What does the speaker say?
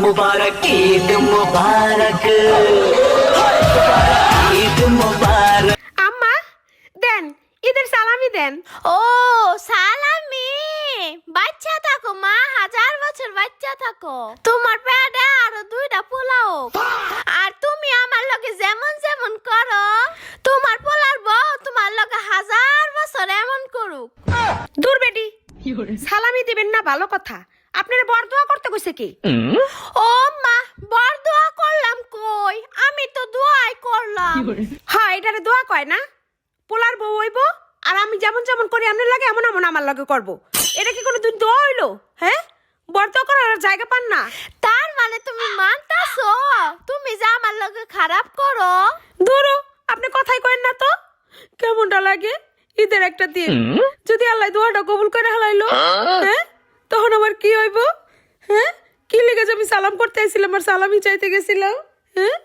मुबारक ईद मुबारक ईद मुबारक। আম্মা দেন, ঈদের সালামি দেন। ও সালামি, বাচ্চা থাকো মা, 1000 বছর বাচ্চা থাকো। তোমার পেটে আরো 2টা পোলাও। আর তুমি আমার লগে যেমন যেমন করো, তোমার পোলার বউ তোমার লগে 1000 বছর এমন করুক। দূর বেটি, সালামি দিবেন না ভালো কথা, আপনারা বরদোয়া করতে কইছে কি? ও মা, বড় দোয়া করলাম কই, আমি তো দোয়াই করলাম। হ্যাঁ, এটারে দোয়া কয় না? পোলার বউ হইব আর আমি যেমন যেমন করি আপনার লাগে এমন এমন আমার লাগে করব। এটা কি কোনো দোয়া হইলো? হ্যাঁ, বরদোয়া করার জায়গা পান না? তার মানে তুমি মানতাছো তুমি যে আমার লগে খারাপ করো? ধরো, আপনি কথাই কইেন না তো। কেমনটা লাগে ঈদের একটা দিন যদি আল্লাহ দোয়াটা কবুল করে হালাইলো, হ্যাঁ তখন আমার কি হইব? হ্যাঁ, কি লেগে যে আমি সালাম করতে আইছিলাম আর সালামি চাইতে গেছিলাম? হ্যাঁ